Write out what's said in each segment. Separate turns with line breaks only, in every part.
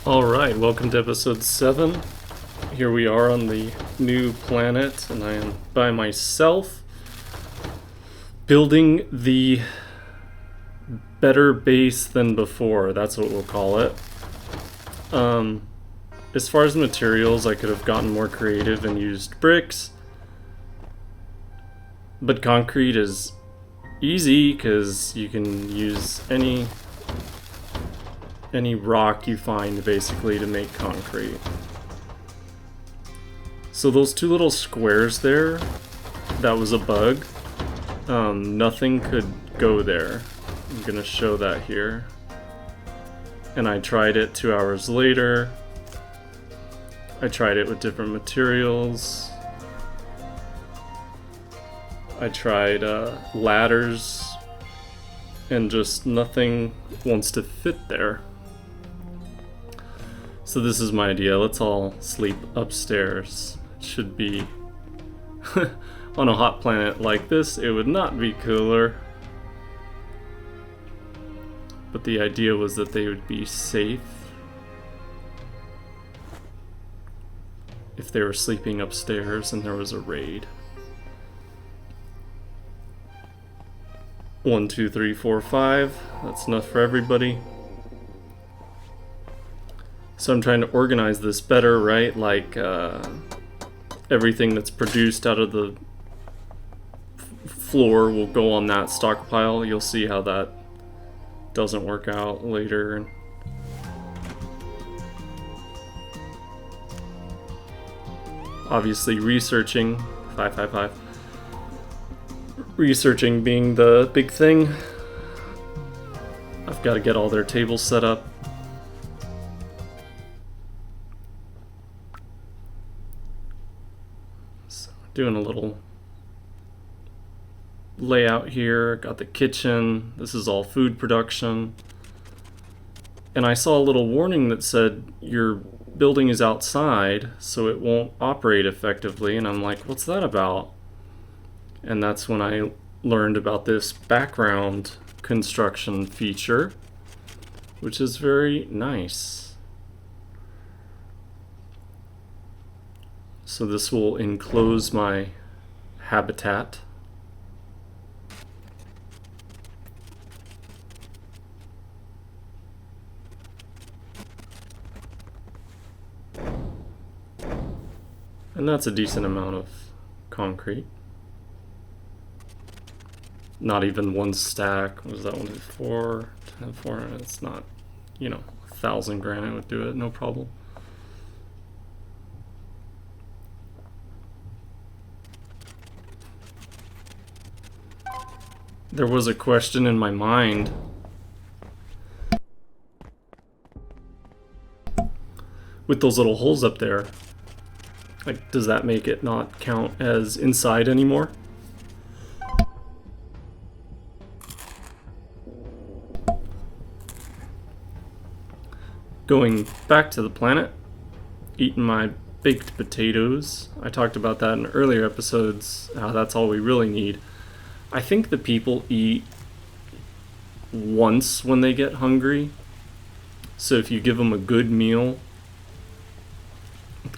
Alright, welcome to episode 7. Here we are on the new planet, and I am by myself, building the better base than before. That's what we'll call it. As far as materials, I could have gotten more creative and used bricks, but concrete is easy because you can use any rock you find basically to make concrete. So those two little squares there, that was a bug. Nothing could go there. I'm gonna show that here. And I tried it 2 hours later. I tried it with different materials. I tried ladders, and just nothing wants to fit there. So this is my idea. Let's all sleep upstairs. It should be on a hot planet like this, it would not be cooler. But the idea was that they would be safe if they were sleeping upstairs and there was a raid. 1, 2, 3, 4, 5. That's enough for everybody. So I'm trying to organize this better, right? Like everything that's produced out of the floor will go on that stockpile. You'll see how that doesn't work out later. Obviously researching, 555. Researching being the big thing. I've got to get all their tables set up. So doing a little layout here. Got the kitchen. This is all food production. And I saw a little warning that said your building is outside, so it won't operate effectively. And I'm like, what's that about? And that's when I learned about this background construction feature, which is very nice. So this will enclose my habitat. And that's a decent amount of concrete. Not even one stack. What was that one? 4, 10, 4. It's not, 1,000 granite would do it, no problem. There was a question in my mind. With those little holes up there, like, does that make it not count as inside anymore? Going back to the planet, eating my baked potatoes. I talked about that in earlier episodes, how that's all we really need. I think the people eat once when they get hungry. So if you give them a good meal,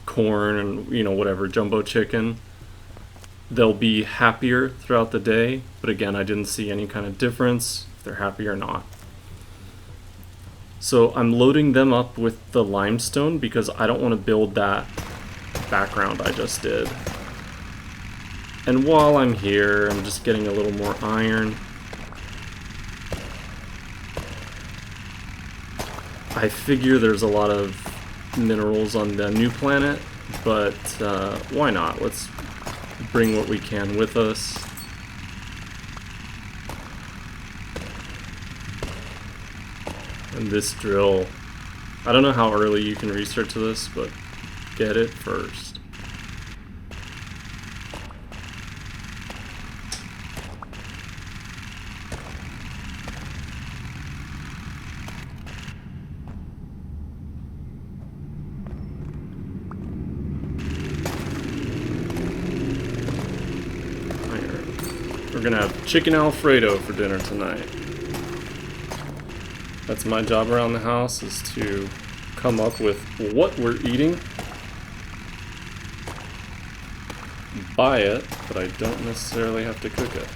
corn and whatever, jumbo chicken, they'll be happier throughout the day. But again, I didn't see any kind of difference if they're happy or not. So I'm loading them up with the limestone because I don't want to build that background I just did. And while I'm here, I'm just getting a little more iron. I figure there's a lot of minerals on the new planet, but why not? Let's bring what we can with us. And this drill, I don't know how early you can research this, but get it first. We're gonna have chicken Alfredo for dinner tonight. That's my job around the house, is to come up with what we're eating. Buy it, but I don't necessarily have to cook it.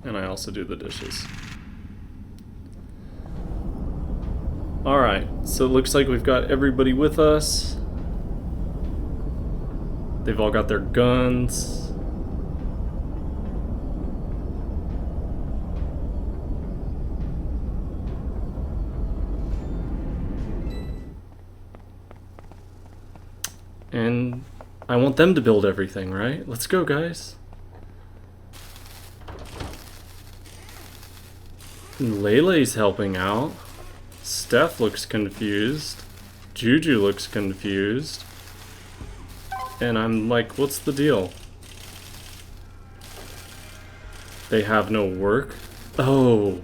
And I also do the dishes. Alright, so it looks like we've got everybody with us. They've all got their guns. And I want them to build everything, right? Let's go, guys. And Lele's helping out. Steph looks confused. Juju looks confused. And I'm like, what's the deal? They have no work? Oh.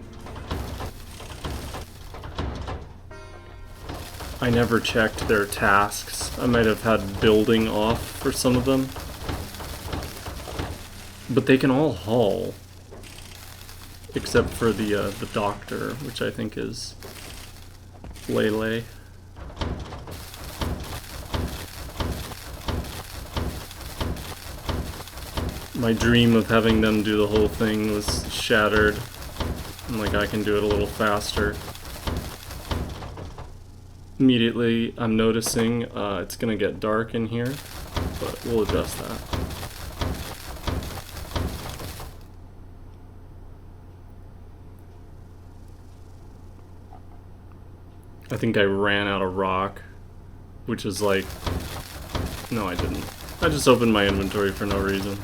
I never checked their tasks. I might have had building off for some of them. But they can all haul. Except for the doctor, which I think is Lele. My dream of having them do the whole thing was shattered. I'm like, I can do it a little faster. Immediately, I'm noticing it's gonna get dark in here, but we'll adjust that. I think I ran out of rock, which is like... No, I didn't. I just opened my inventory for no reason.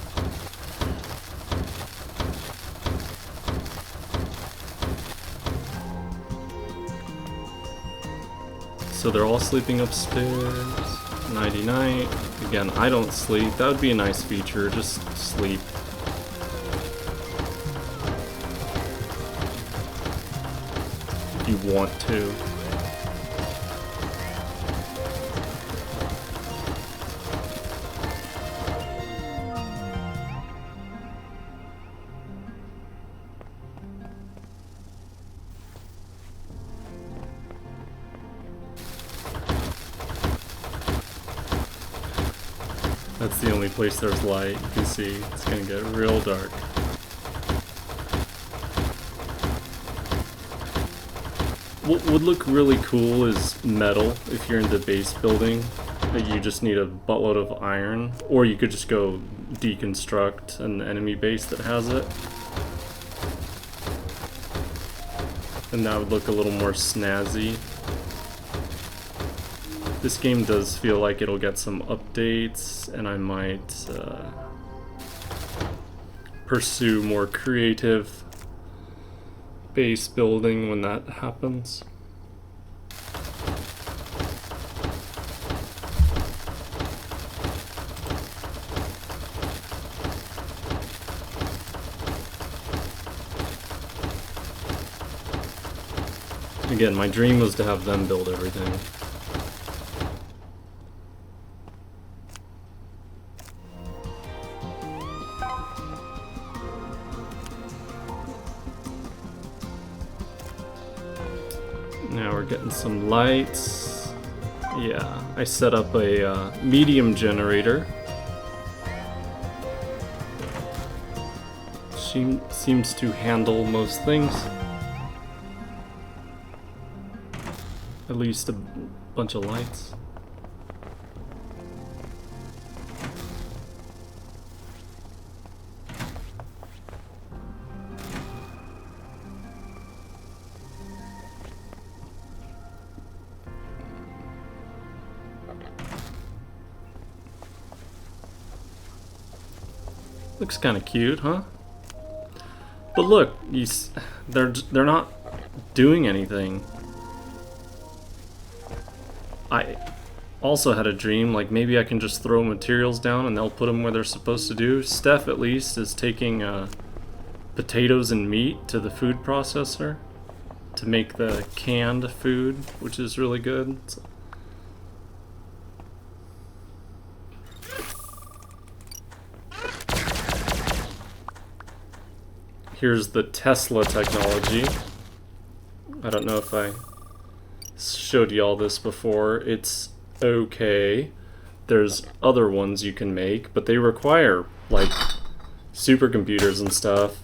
So they're all sleeping upstairs. Nighty night. Again, I don't sleep. That would be a nice feature. Just sleep. If you want to. That's the only place there's light. You can see it's gonna get real dark. What would look really cool is metal if you're into base building. You just need a buttload of iron, or you could just go deconstruct an enemy base that has it. And that would look a little more snazzy. This game does feel like it'll get some updates, and I might pursue more creative base building when that happens. Again, my dream was to have them build everything. Now we're getting some lights. Yeah, I set up a medium generator. She seems to handle most things. At least a bunch of lights. Looks kind of cute, huh? But look, they're not doing anything. I also had a dream, like maybe I can just throw materials down and they'll put them where they're supposed to do. Steph, at least, is taking potatoes and meat to the food processor to make the canned food, which is really good. So Here's the Tesla technology. I don't know if I showed y'all this before. It's okay. There's other ones you can make, but they require, like, supercomputers and stuff.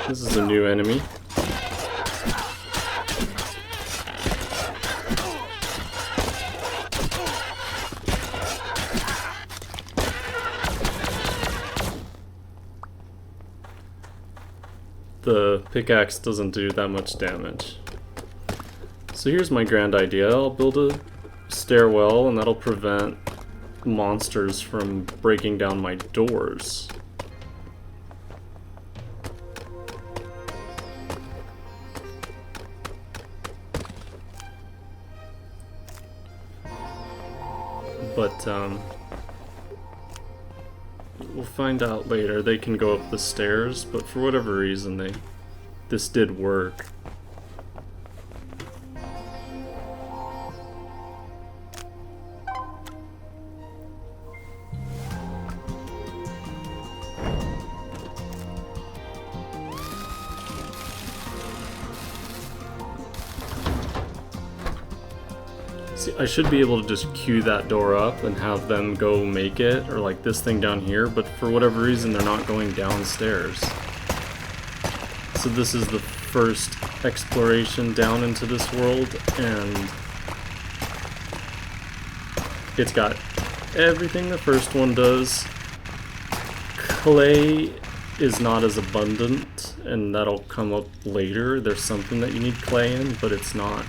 This is a new enemy. The pickaxe doesn't do that much damage. So here's my grand idea. I'll build a stairwell and that'll prevent monsters from breaking down my doors. But we'll find out later. They can go up the stairs, but for whatever reason this did work. See, I should be able to just queue that door up and have them go make it, or like this thing down here, but for whatever reason they're not going downstairs. So this is the first exploration down into this world, and it's got everything the first one does. Clay is not as abundant, and that'll come up later. There's something that you need clay in, but it's not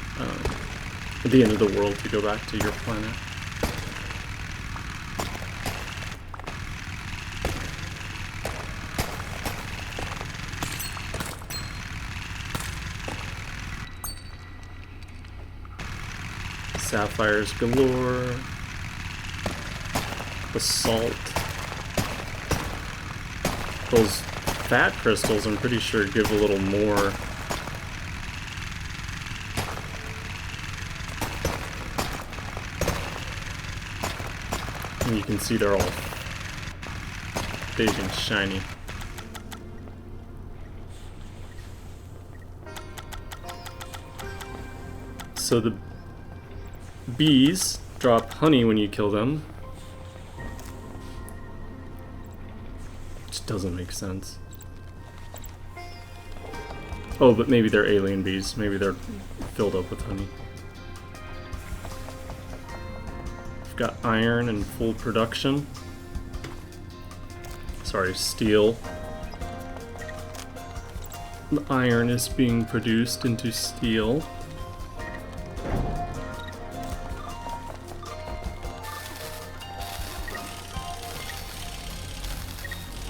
at the end of the world to go back to your planet. Sapphires galore. Basalt. Those fat crystals, I'm pretty sure, give a little more. And you can see they're all big and shiny. So the bees drop honey when you kill them, which doesn't make sense. Oh, but maybe they're alien bees. Maybe they're filled up with honey. We've got iron in full production. Sorry, steel. The iron is being produced into steel.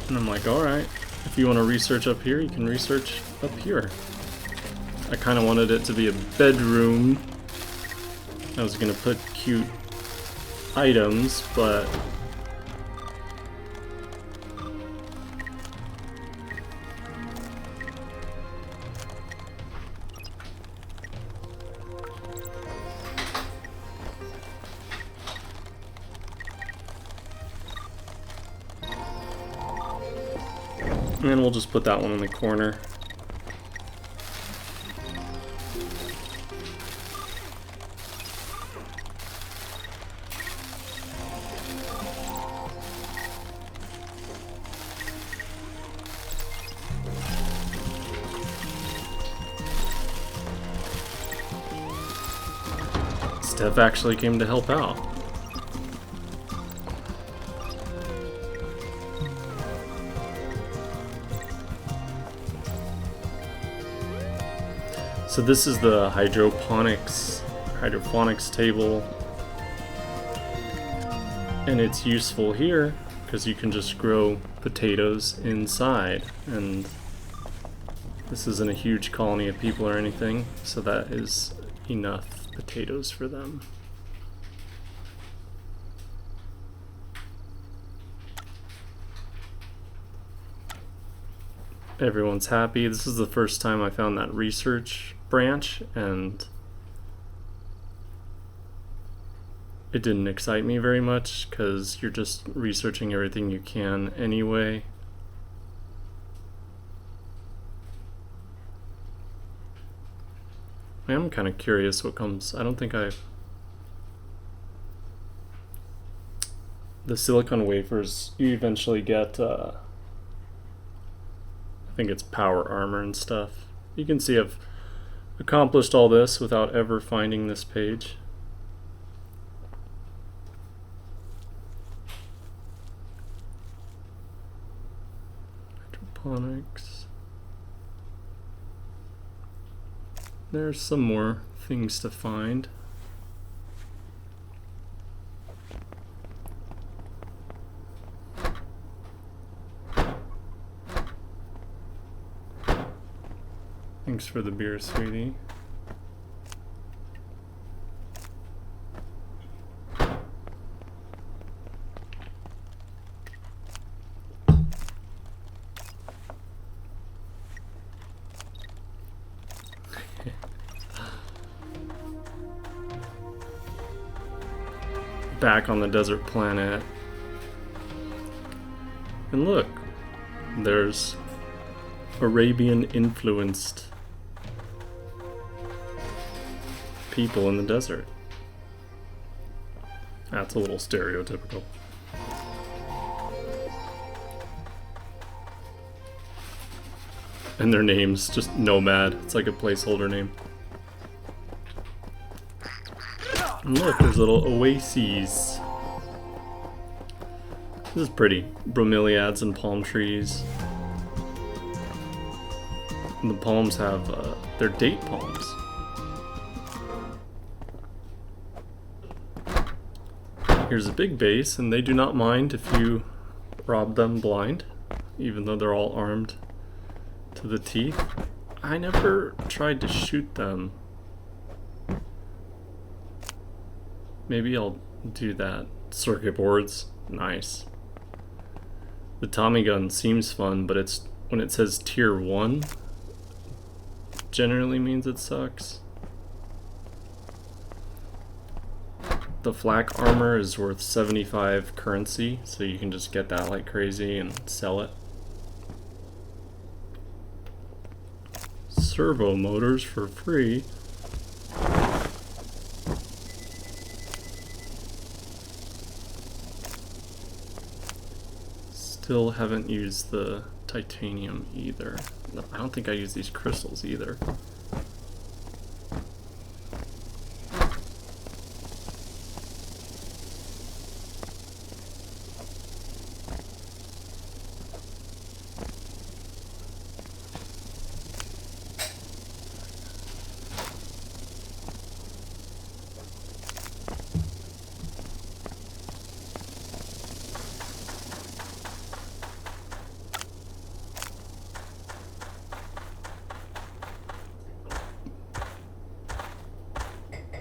And I'm like, alright, if you want to research up here, you can research up here. I kind of wanted it to be a bedroom. I was going to put cute items, but and we'll just put that one in the corner. Steph actually came to help out. So this is the hydroponics table, and it's useful here because you can just grow potatoes inside, and this isn't a huge colony of people or anything, so that is enough potatoes for them. Everyone's happy. This is the first time I found that research branch, and it didn't excite me very much because you're just researching everything you can anyway. I am kind of curious what comes. I don't think the silicon wafers, you eventually get, I think it's power armor and stuff. You can see I've accomplished all this without ever finding this page. Hydroponics. There's some more things to find. Thanks for the beer, sweetie. Back on the desert planet. And look, there's Arabian influenced people in the desert. That's a little stereotypical. And their name's just Nomad. It's like a placeholder name. And look, there's little oases. This is pretty. Bromeliads and palm trees. And the palms have, they're date palms. Here's a big base, and they do not mind if you rob them blind, even though they're all armed to the teeth. I never tried to shoot them. Maybe I'll do that. Circuit boards, nice. The Tommy gun seems fun, but it's when it says tier 1, generally means it sucks. The flak armor is worth 75 currency, so you can just get that like crazy and sell it. Servo motors for free. Still haven't used the titanium either. No, I don't think I use these crystals either.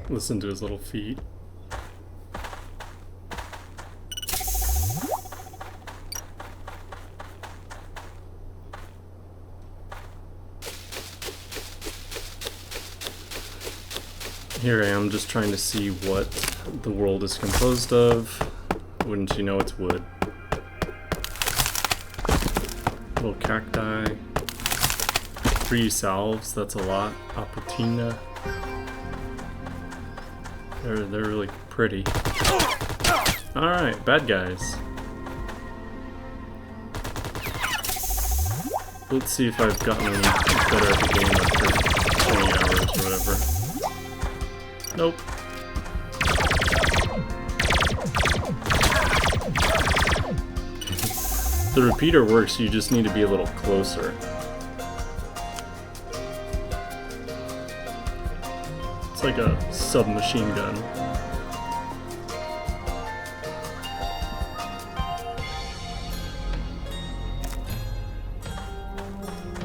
Listen to his little feet. Here I am just trying to see what the world is composed of. Wouldn't you know it's wood. Little cacti. 3 salves, that's a lot. Apatina. They're really pretty. Alright, bad guys. Let's see if I've gotten any better at the game after 20 hours or whatever. Nope. The repeater works, you just need to be a little closer. It's like a submachine gun.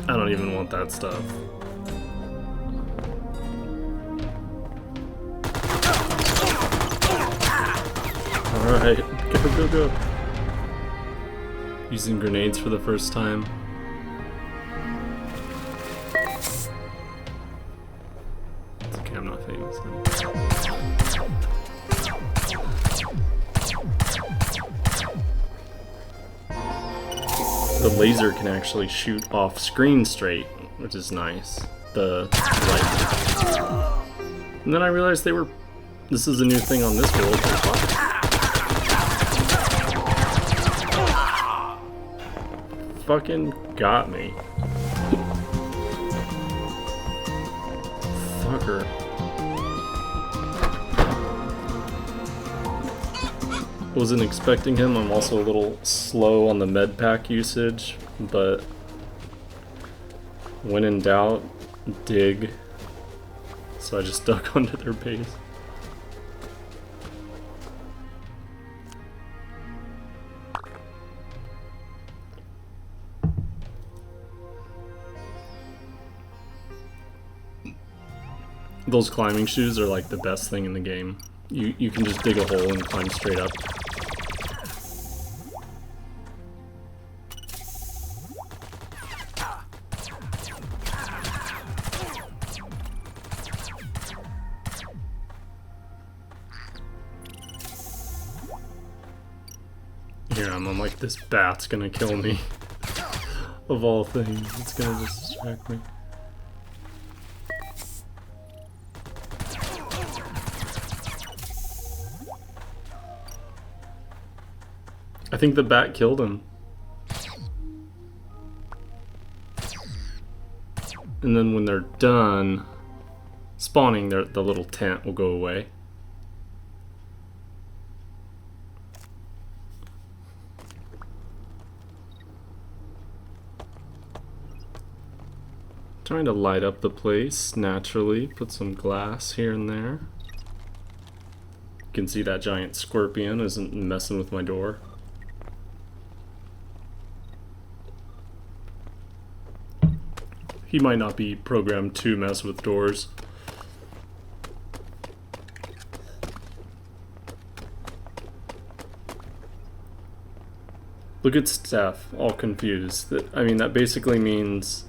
I don't even want that stuff. Alright, go. Using grenades for the first time. It's okay, I'm not famous then. The laser can actually shoot off screen straight, which is nice. The light. And then I realized this is a new thing on this world. Fucking got me. Fucker. Wasn't expecting him. I'm also a little slow on the med pack usage, but when in doubt, dig. So I just dug onto their base. Those climbing shoes are like the best thing in the game. You can just dig a hole and climb straight up. Here, I'm like, this bat's gonna kill me. Of all things, it's gonna just distract me. I think the bat killed him. And then when they're done spawning, the little tent will go away. Trying to light up the place naturally, put some glass here and there. You can see that giant scorpion isn't messing with my door. He might not be programmed to mess with doors. Look at Steph, all confused. I mean, that basically means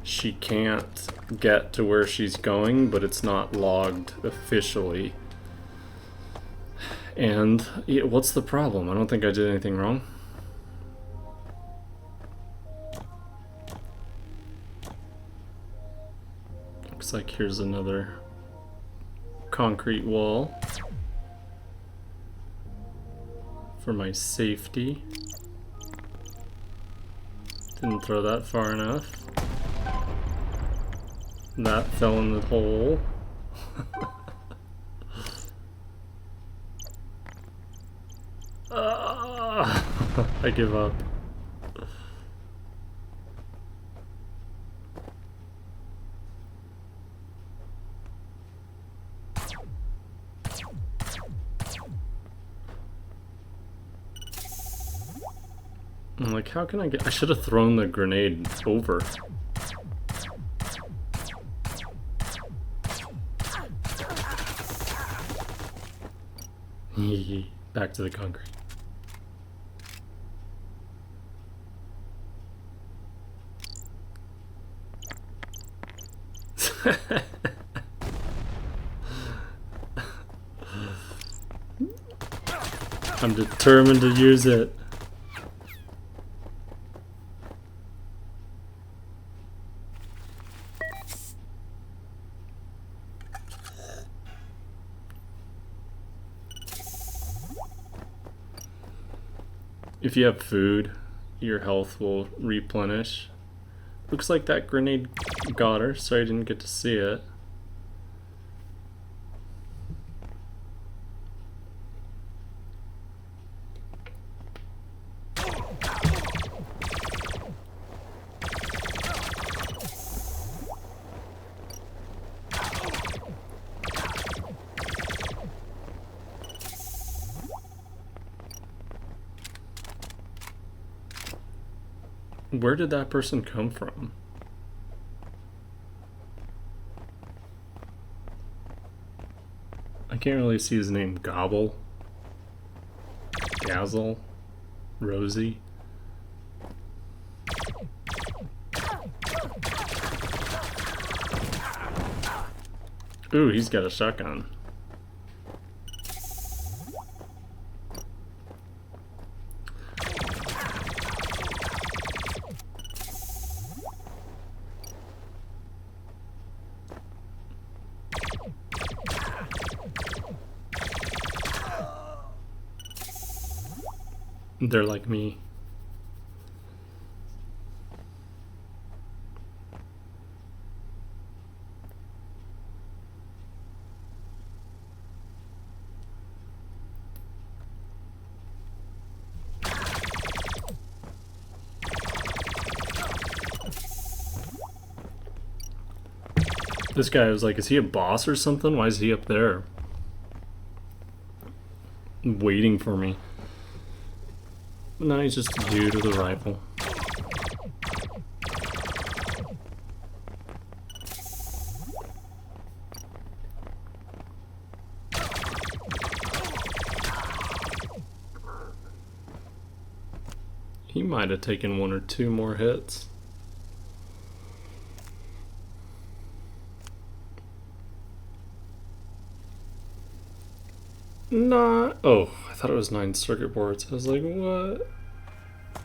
she can't get to where she's going, but it's not logged officially. And yeah, what's the problem? I don't think I did anything wrong. Looks like here's another concrete wall for my safety. Didn't throw that far enough. That fell in the hole. I give up. I'm like, how can I get... I should have thrown the grenade over. Back to the concrete. I'm determined to use it. If you have food, your health will replenish. Looks like that grenade got her. Sorry I didn't get to see it. Where did that person come from? I can't really see his name. Gobble? Gazzle? Rosie? Ooh, he's got a shotgun. They're like me. This guy was like, is he a boss or something? Why is he up there? Waiting for me. No, he's just a dude with a rifle. He might have taken 1 or 2 more hits. Not. Oh, I thought it was 9 circuit boards. I was like, what?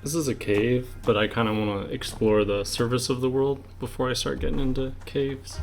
This is a cave, but I kind of want to explore the surface of the world before I start getting into caves.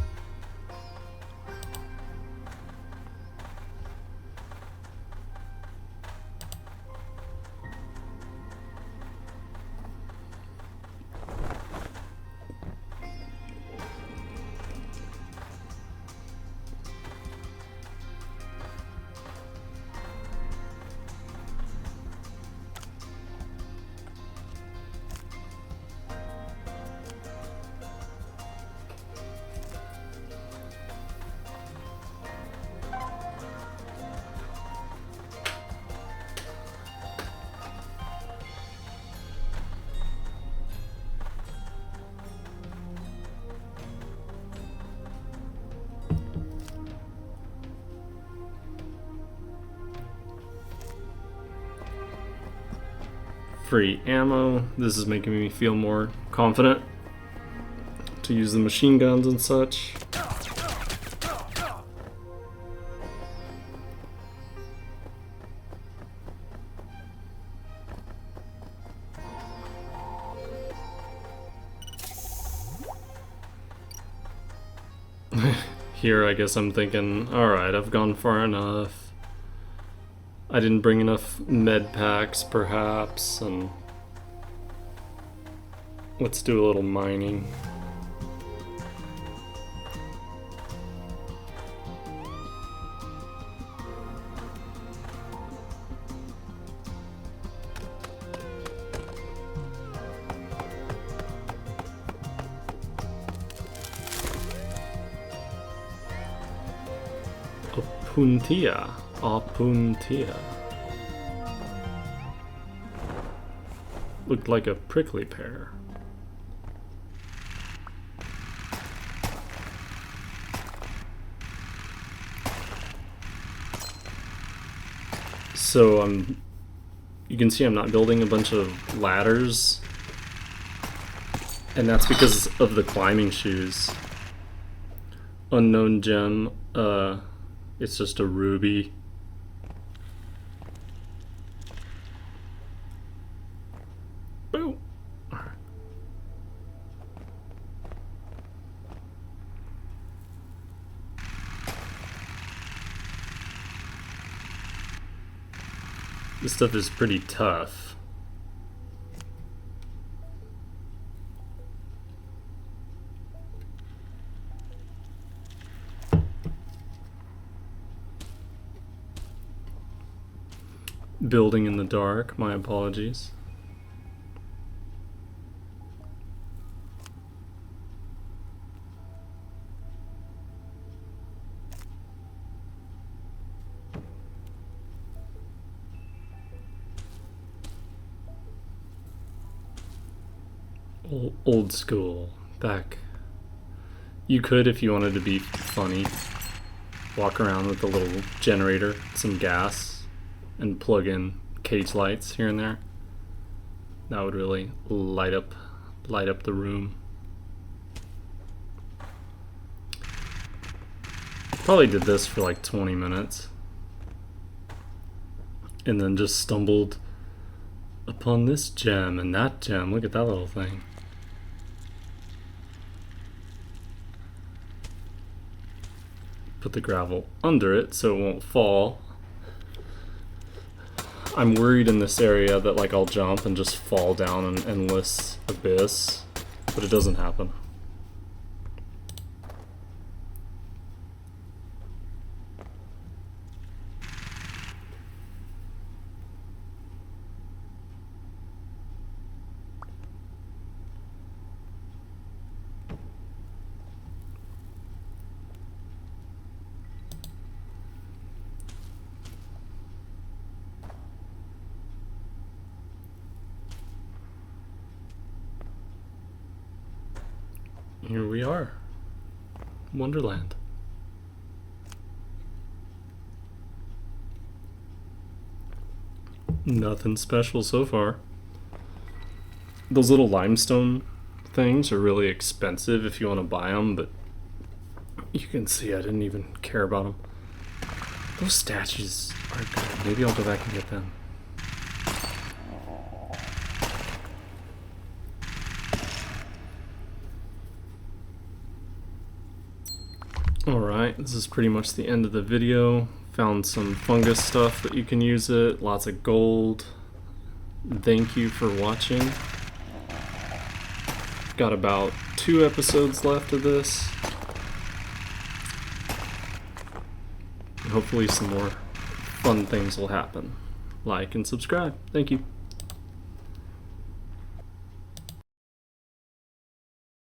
Free ammo. This is making me feel more confident to use the machine guns and such. Here, I guess I'm thinking, alright, I've gone far enough. I didn't bring enough med packs, perhaps, and let's do a little mining. Opuntia. Looked like a prickly pear. So you can see I'm not building a bunch of ladders, and that's because of the climbing shoes. Unknown gem, it's just a ruby. Boom. This stuff is pretty tough. Building in the dark, my apologies. Old school, back. You could, if you wanted to be funny, walk around with a little generator, some gas, and plug in cage lights here and there. That would really light up the room. Probably did this for like 20 minutes. And then just stumbled upon this gem and that gem. Look at that little thing. Put the gravel under it so it won't fall. I'm worried in this area that like I'll jump and just fall down an endless abyss, but it doesn't happen. Here we are, Wonderland. Nothing special so far. Those little limestone things are really expensive if you want to buy them, but you can see I didn't even care about them. Those statues are good. Maybe I'll go back and get them. Alright, this is pretty much the end of the video. Found some fungus stuff that you can use it, lots of gold. Thank you for watching. Got about 2 episodes left of this. And hopefully some more fun things will happen. Like and subscribe. Thank you.